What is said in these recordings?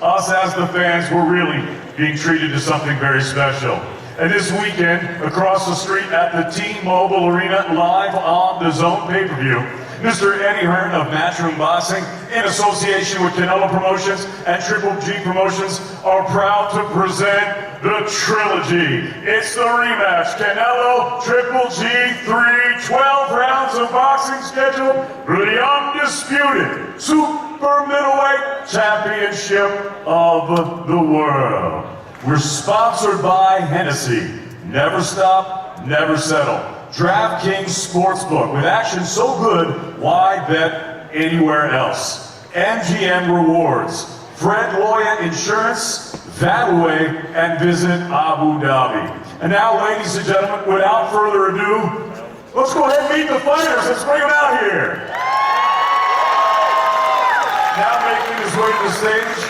us as the fans were really being treated to something very special. And this weekend, across the street at the T-Mobile Arena, live on the Zone pay-per-view, Mr. Eddie Hearn of Matchroom Boxing, in association with Canelo Promotions and Triple G Promotions, are proud to present the Trilogy. It's the rematch. Canelo, Triple G, 12 rounds of boxing scheduled for the Undisputed Super Middleweight Championship of the world. We're sponsored by Hennessy. Never stop, never settle. DraftKings Sportsbook, with action so good, why bet anywhere else? MGM Rewards, Fred Loya Insurance, Thataway, and Visit Abu Dhabi. And now, ladies and gentlemen, without further ado, let's go ahead and meet the fighters. Let's bring them out here. Now making his way to the stage,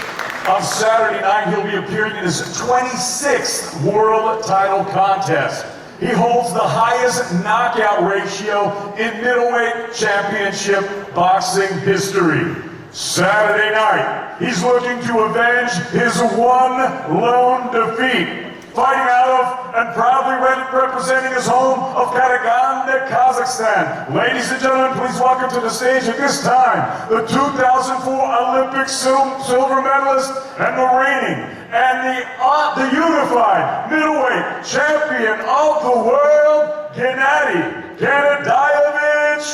on Saturday night, he'll be appearing in his 26th world title contest. He holds the highest knockout ratio in middleweight championship boxing history. Saturday night, he's looking to avenge his one lone defeat. Fighting out of and proudly representing his home of Karaganda, Kazakhstan. Ladies and gentlemen, please welcome to the stage at this time the 2004 Olympic silver medalist and the reigning and the unified middleweight champion of the world, Gennadiy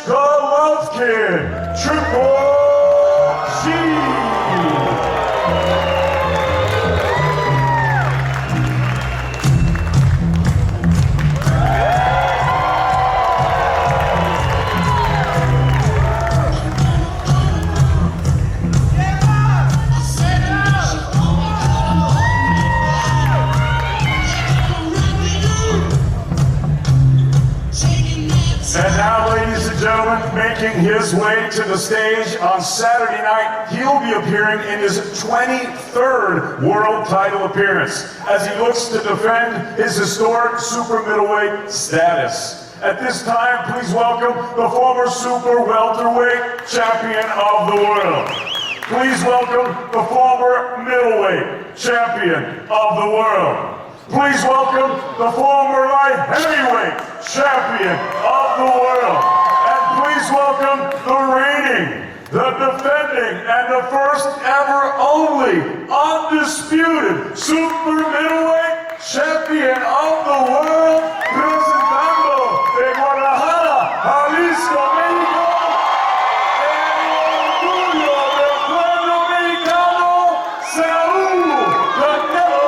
Golovkin, Triple G. And now, ladies and gentlemen, making his way to the stage on Saturday night, he'll be appearing in his 23rd world title appearance as he looks to defend his historic super middleweight status. At this time, please welcome the former super welterweight champion of the world. Please welcome the former middleweight champion of the world. Please welcome the former light heavyweight champion of the world. And please welcome the reigning, the defending, and the first ever only undisputed super middleweight champion of the world, presentando de Guadalajara, Jalisco, México, el orgullo del pueblo mexicano, Saúl Canelo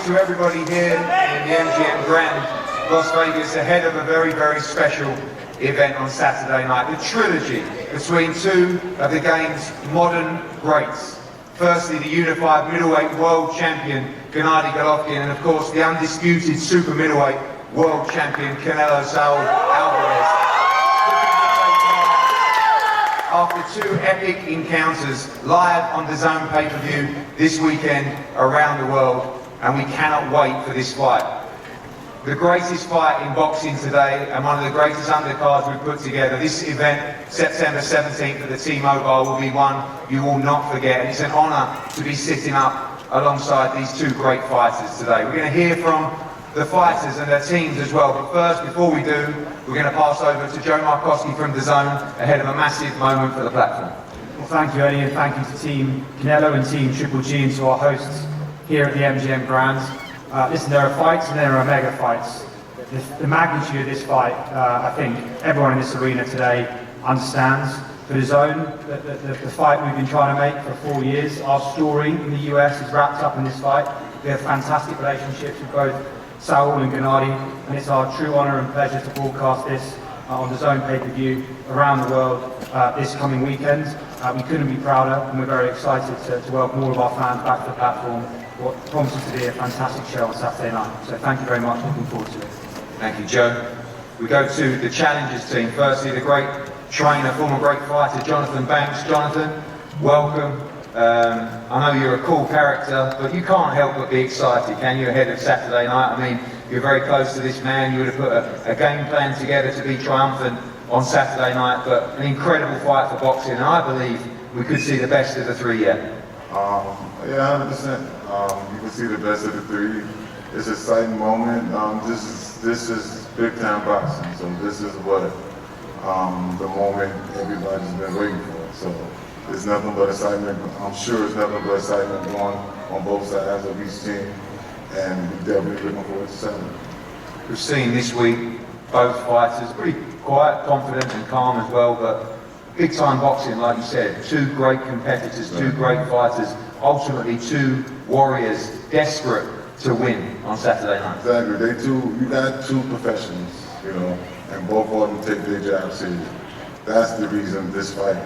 to everybody here in the MGM Grand Las Vegas ahead of a very, very special event on Saturday night. The trilogy between two of the game's modern greats. Firstly, the unified middleweight world champion, Gennadiy Golovkin, and of course the undisputed super middleweight world champion, Canelo Alvarez. After two epic encounters live on the Zone pay-per-view this weekend around the world, and we cannot wait for this fight. The greatest fight in boxing today and one of the greatest undercards we've put together. This event, September 17th at the T-Mobile, will be one you will not forget, and it's an honour to be sitting up alongside these two great fighters today. We're going to hear from the fighters and their teams as well, but first, before we do, we're going to pass over to Joe Markowski from the Zone ahead of a massive moment for the platform. Well, thank you, Eddie, and thank you to Team Canelo and Team Triple G and to our hosts here at the MGM Grand. Listen, there are fights and there are mega fights. The magnitude of this fight, I think everyone in this arena today understands. For the Zone, the fight we've been trying to make for 4 years, our story in the US is wrapped up in this fight. We have fantastic relationships with both Saul and Gennadiy, and it's our true honour and pleasure to broadcast this on the Zone pay-per-view around the world this coming weekend. We couldn't be prouder, and we're very excited to welcome all of our fans back to the platform. What promises to be a fantastic show on Saturday night. So thank you very much, looking forward to it. Thank you, Joe. We go to the challengers team. Firstly, the great trainer, former great fighter, Jonathan Banks. Jonathan, welcome. I know you're a cool character, but you can't help but be excited, can you, ahead of Saturday night? I mean, you're very close to this man. You would have put a game plan together to be triumphant on Saturday night, but an incredible fight for boxing, and I believe we could see the best of the three yet. Yeah, 100%. You can see the best of the three. It's an exciting moment. This is big time boxing, so this is what the moment everybody's been waiting for. So it's nothing but excitement. I'm sure it's nothing but excitement going on both sides of each team, and we're definitely looking forward to Saturday. We've seen this week both fighters pretty quiet, confident and calm as well, but big time boxing, like you said, two great competitors, two great fighters, ultimately two warriors desperate to win on Saturday night. Exactly. You got two professionals, you know, and both of them take their job serious. That's the reason this fight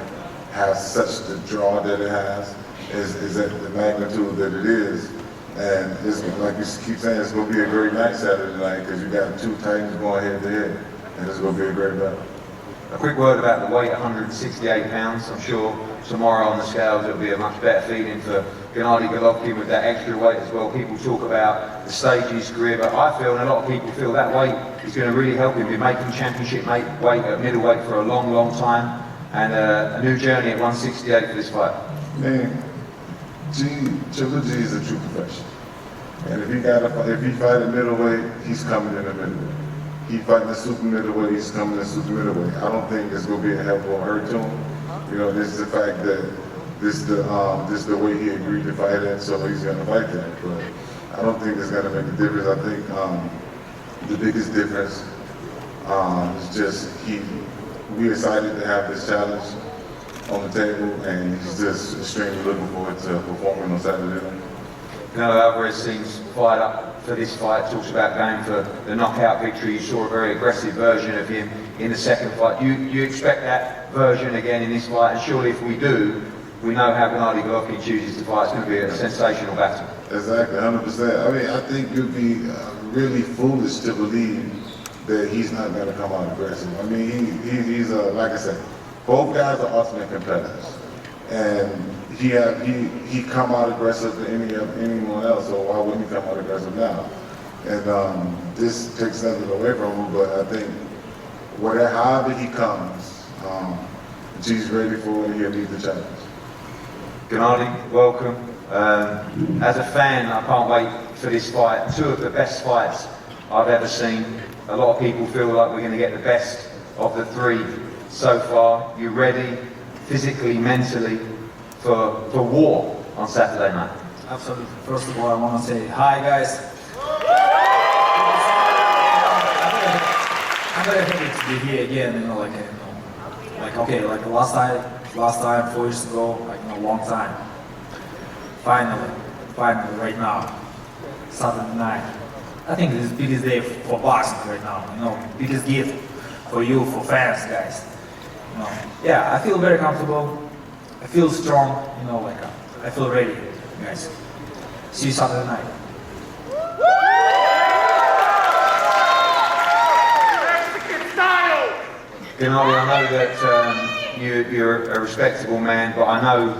has such the draw that it has, is at the magnitude that it is. And it's like you keep saying, it's going to be a great night Saturday night because you got two titans going head to head, and it's going to be a great battle. A quick word about the weight, 168 pounds. I'm sure tomorrow on the scales it'll be a much better feeling for Gennadiy Golovkin with that extra weight as well. People talk about the stage of his career, but I feel, and a lot of people feel, that weight is going to really help him be making championship weight at middleweight for a long, long time, and a new journey at 168 for this fight. Man, Trilogy is a true professional. And if he fight at middleweight, he's coming in the middleweight. He fighting the super middleweight, he's coming in super middleweight. I don't think it's going to be a help or hurt to him. You know, this is the fact that this is the way he agreed to fight at, so he's going to fight that. But I don't think it's going to make a difference. I think the biggest difference is just we're excited to have this challenge on the table, and he's just extremely looking forward to performing on Saturday night. Canelo Alvarez seems fired up for this fight, talks about going for the knockout victory. You saw a very aggressive version of him in the second fight. You expect that version again in this fight, and surely if we do, we know how Gennadiy Golovkin chooses to fight. It's going to be a sensational battle. Exactly, 100%. I mean, I think you'd be really foolish to believe that he's not going to come out aggressive. I mean, he's like I said, both guys are ultimate competitors, and he come out aggressive to anyone else. So why wouldn't he come out aggressive now? And this takes nothing away from him, but I think however he comes, he's ready for it. He'll meet the challenge. Gennadiy, welcome. As a fan, I can't wait for this fight. Two of the best fights I've ever seen. A lot of people feel like we're going to get the best of the three so far. You ready, physically, mentally, for war on Saturday night? Absolutely. First of all, I want to say hi, guys. I'm very happy to be here again. Like last time, 4 years ago, long time. Finally, right now, Saturday night. I think this is the biggest day for boxing right now. Biggest gift for you, for fans, guys. Yeah, I feel very comfortable. I feel strong. I feel ready, guys. See you Saturday night. Gennadiy, I know that you're a respectable man, but I know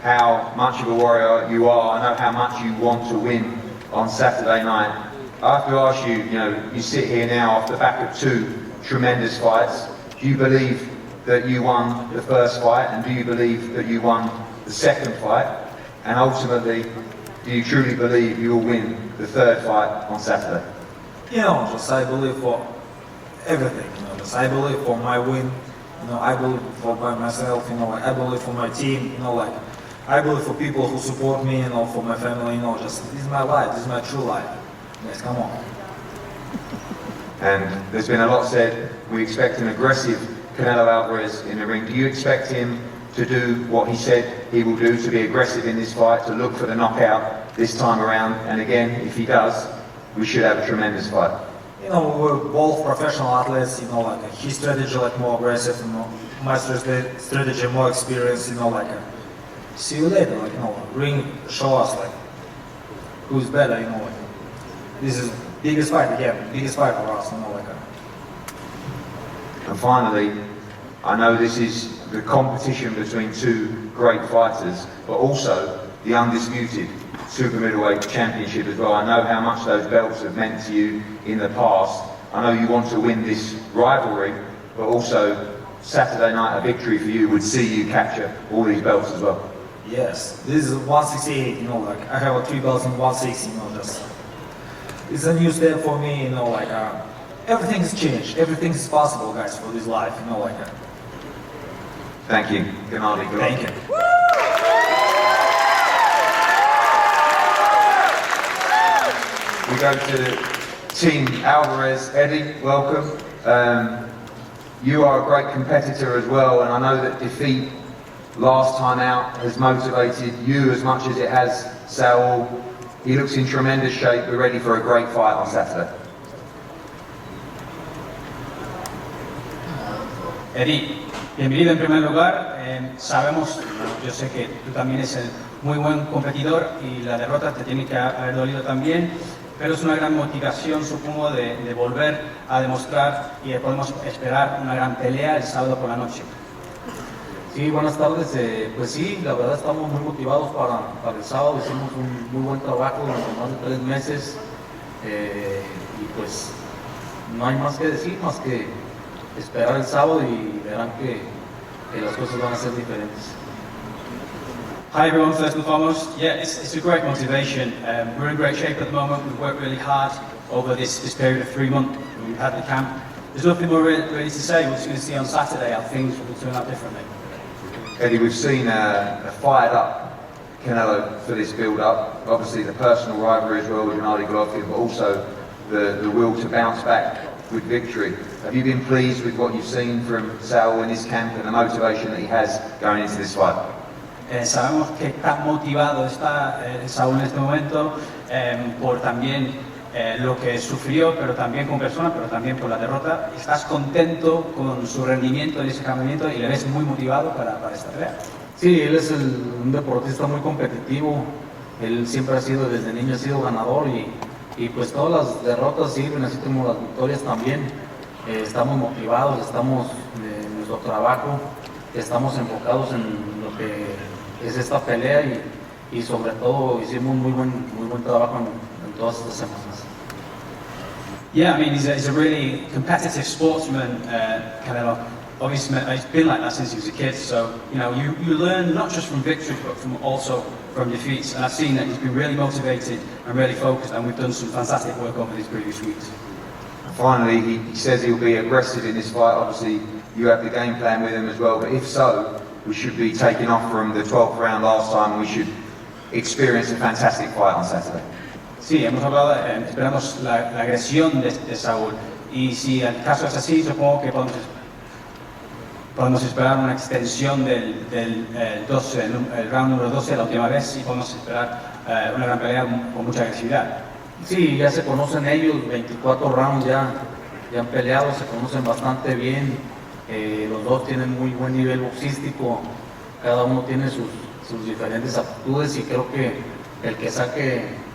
how much of a warrior you are. I know how much you want to win on Saturday night. I have to ask you, you sit here now off the back of two tremendous fights. Do you believe that you won the first fight, and do you believe that you won the second fight? And ultimately, do you truly believe you will win the third fight on Saturday? I believe for everything. I believe for my win. I believe for by myself. I believe for my team. I believe for people who support me. For my family. This is my life. This is my true life. Guys, come on. And there's been a lot said. We expect an aggressive Canelo Alvarez in the ring. Do you expect him to do what he said he will do, to be aggressive in this fight, to look for the knockout this time around? And again, if he does, we should have a tremendous fight. You know, we're both professional athletes, you know, like his strategy like more aggressive, you know, my strategy more experience, you know, like see you later, like, you know, ring, show us like who's better, you know, like this is biggest fight again, biggest fight for us, you know, like. And finally, I know this is the competition between two great fighters, but also the Undisputed Super Middleweight Championship as well. I know how much those belts have meant to you in the past. I know you want to win this rivalry, but also Saturday night a victory for you would see you capture all these belts as well. Yes, this is 168, you know, like I have a 3 belts in 160, you know, just it's a new step for me, you know, like everything has changed, everything is possible, guys, for this life, you know, like Thank you, Gennadiy Golovkin. thank you. We go to Team Alvarez. Eddie, welcome. You are a great competitor as well, and I know that defeat last time out has motivated you as much as it has Saul. He looks in tremendous shape. We're ready for a great fight on Saturday. Eddie, bienvenido en primer lugar. Sabemos, yo sé que tú también eres muy buen competidor y la derrota te tiene que haber dolido también, pero es una gran motivación, supongo, de volver a demostrar y podemos esperar una gran pelea el sábado por la noche. Sí, buenas tardes. Pues sí, la verdad estamos muy motivados para el sábado. Hicimos un muy buen trabajo durante más de 3 meses y pues no hay más que decir, más que esperar el sábado y verán que las cosas van a ser diferentes. Hi everyone, first and foremost, yeah, it's a great motivation. We're in great shape at the moment. We've worked really hard over this period of 3 months. We've had the camp. There's nothing more really to say. We're just going to see on Saturday how things will turn out differently. Eddie, we've seen a fired up Canelo for this build-up. Obviously the personal rivalry as well with Gennadiy Golovkin, but also the will to bounce back with victory. Have you been pleased with what you've seen from Saul in his camp and the motivation that he has going into this fight? Sabemos que tan motivado está Saúl en este momento por también lo que sufrió, pero también como persona, pero también por la derrota. ¿Estás contento con su rendimiento en ese campamento y le ves muy motivado para esta pelea? Sí, él es un deportista muy competitivo. Él siempre ha sido, desde niño ha sido ganador y pues todas las derrotas sirven, así como las victorias también. Estamos motivados, estamos en nuestro trabajo, estamos enfocados en lo que es esta pelea y sobre todo hicimos muy buen trabajo en todas estas semanas. Yeah, I mean, he's a really competitive sportsman, Canelo. Obviously, he's been like that since he was a kid. So, you know, you learn not just from victories, but also from defeats. And I've seen that he's been really motivated and really focused, and we've done some fantastic work over these previous weeks. Finally, he says he'll be aggressive in this fight. Obviously, you have the game plan with him as well. But if so, we should be taking off from the 12th round last time, and we should experience a fantastic fight on Saturday. Sí, hemos hablado, esperamos la agresión de Saúl. Y si el caso es así, supongo que podemos esperar una extensión del 12, el round número 12 la última vez, y podemos esperar una gran pelea con mucha agresividad. Sí, ya se conocen ellos, 24 rounds ya han peleado, se conocen bastante bien. Los dos tienen muy buen nivel boxístico, cada uno tiene sus diferentes aptitudes y creo que el que saque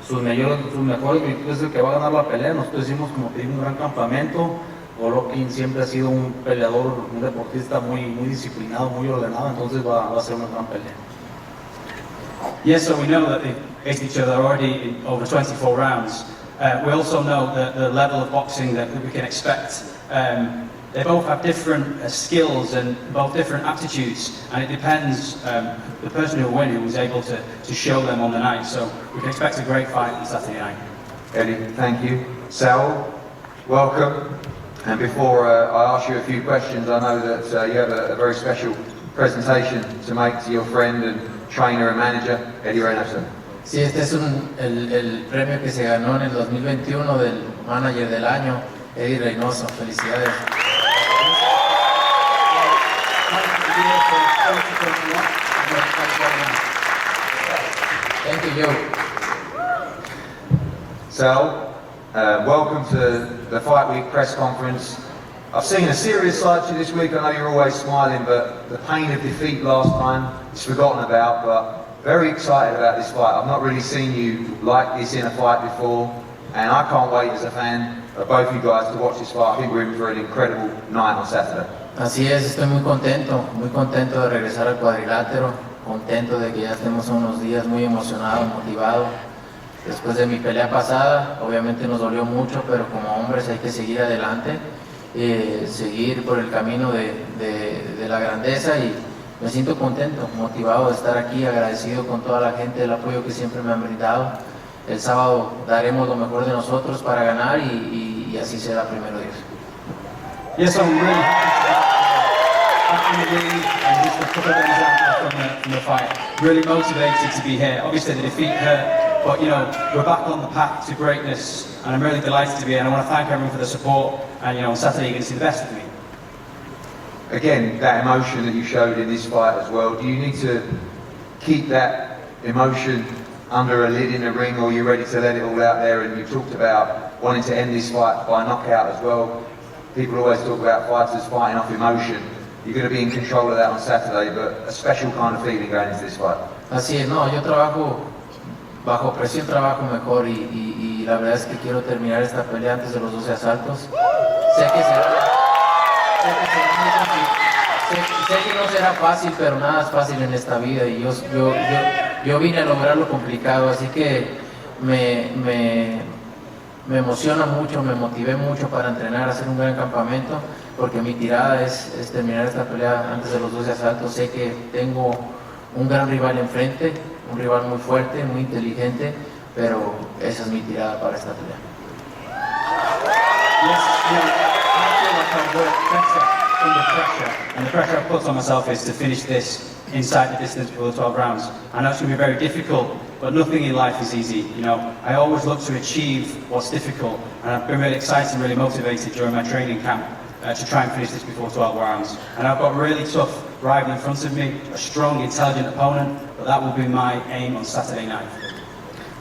sus mejores virtudes es el que va a ganar la pelea. Nosotros hicimos, como te digo, un gran campamento. Golovkin siempre ha sido un peleador, un deportista muy disciplinado, muy ordenado, entonces va a ser una gran pelea. Yes, so we know that they've faced each other already in over 24 rounds. We also know the level of boxing that we can expect. They both have different skills and both different aptitudes, and it depends the person who will win who is able to show them on the night. So we can expect a great fight on Saturday night. Eddie, thank you. Saul, welcome. And before I ask you a few questions, I know that you have a very special presentation to make to your friend and trainer and manager, Eddie Reynoso. Sí, este es el premio que se ganó en el 2021 del Manager del Año, Eddie Reynoso. Felicidades. Sal, Welcome to the Fight Week press conference. I've seen a serious side to you this week. I know you're always smiling, but the pain of defeat last time is forgotten about. But very excited about this fight. I've not really seen you like this in a fight before, and I can't wait as a fan of both you guys to watch this fight. I think we're in for an incredible night on Saturday. Así es, estoy muy contento de regresar al cuadrilátero, contento de que ya estemos unos días muy emocionado, motivado. Después de mi pelea pasada, obviamente nos dolió mucho, pero como hombres hay que seguir adelante, seguir por el camino de la grandeza, y me siento contento, motivado de estar aquí, agradecido con toda la gente, el apoyo que siempre me han brindado. El sábado daremos lo mejor de nosotros para ganar y así será, primero Dios. Yes, I'm really back in the league and just a couple of days out from the fight. Really motivated to be here. Obviously the defeat hurt, but you know, we're back on the path to greatness, and I'm really delighted to be here, and I want to thank everyone for the support, and you know, on Saturday you're going to see the best of me. Again, that emotion that you showed in this fight as well, do you need to keep that emotion under a lid in the ring, or are you ready to let it all out there? And you talked about wanting to end this fight by knockout as well. People always talk about fighters fighting off emotion. You're going to be in control of that on Saturday, but a special kind of feeling going into this fight. Así es, no, yo trabajo bajo presión, trabajo mejor, y la verdad es que quiero terminar esta pelea antes de los 12 asaltos. Sé que no será fácil, pero nada es fácil en esta vida, y yo vine a lograr lo complicado, así que me emociona mucho, me motivé mucho para entrenar, hacer un gran campamento, porque mi tirada es terminar esta pelea antes de los 12 asaltos. Sé que tengo un gran rival enfrente, un rival muy fuerte, muy inteligente, pero esa es mi tirada para esta pelea. Yes, you know, I feel like I've worked better under pressure, and the pressure I've put on myself is to finish this inside the distance for the 12 rounds. I know it's going to be very difficult, but nothing in life is easy. You know, I always look to achieve what's difficult, and I've been really excited and really motivated during my training camp to try and finish this before 12 rounds. And I've got a really tough rival in front of me, a strong, intelligent opponent, but that will be my aim on Saturday night.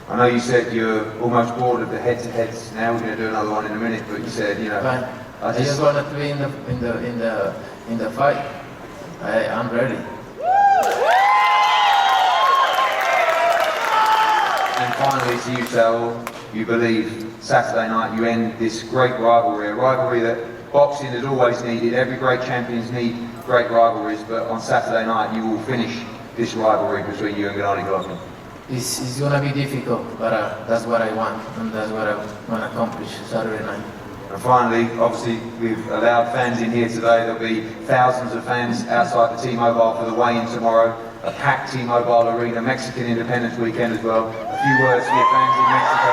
I know you said you're almost bored of the head-to-heads. Now we're going to do another one in a minute, but you said, you know, Fine. I just want to be in the fight. I'm ready. And finally to you, Sal, you believe Saturday night you end this great rivalry, a rivalry that boxing has always needed. Every great champions need great rivalries, but on Saturday night you will finish this rivalry between you and Gennadiy Golovkin. It's going to be difficult, but that's what I want, and that's what I want to accomplish Saturday night. And finally, obviously, we've allowed fans in here today. There'll be thousands of fans outside the T-Mobile for the weigh-in tomorrow. A packed T-Mobile arena, Mexican Independence Weekend as well. A few words for your fans in Mexico.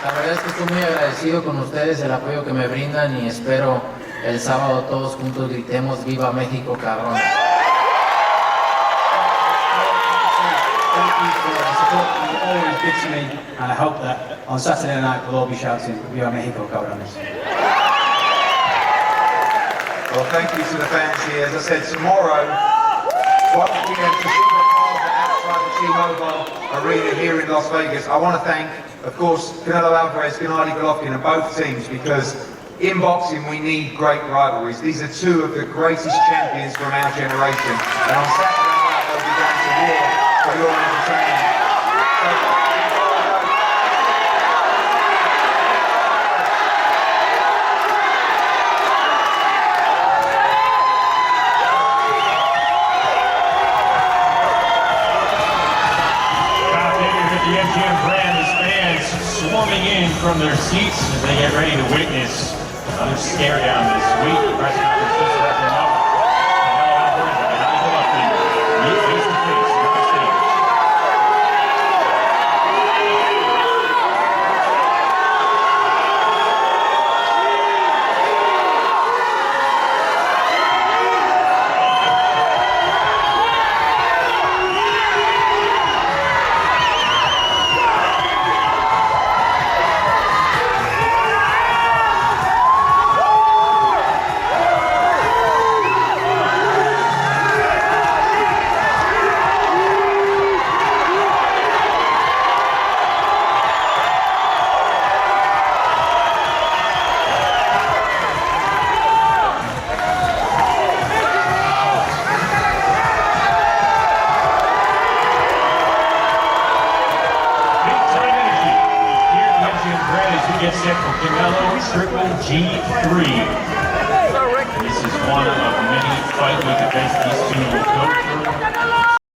La verdad es que estoy muy agradecido con ustedes, el apoyo que me brindan, y espero el sábado todos juntos gritemos "Viva México, cabrón". Thank you for the support you always give to me, and I hope that on Saturday night we'll all be shouting "Viva Mexico, cabrones". Well, thank you to the fans here. As I said, tomorrow, once again, to see the cars outside the T-Mobile arena here in Las Vegas. I want to thank, of course, Canelo Alvarez, Gennadiy Golovkin, and both teams, because in boxing we need great rivalries. These are two of the greatest champions from our generation, and on Saturday night they'll be going to war for your entertainment. The MGM brand is fans swarming in from their seats as they get ready to witness another stare down this week. Press conference just wrapping up. Canelo Alvarez and Gennadiy Golovkin meet face to face on the stage. to get set for Canelo Triple G3. This is one of many fight week events these two will go through.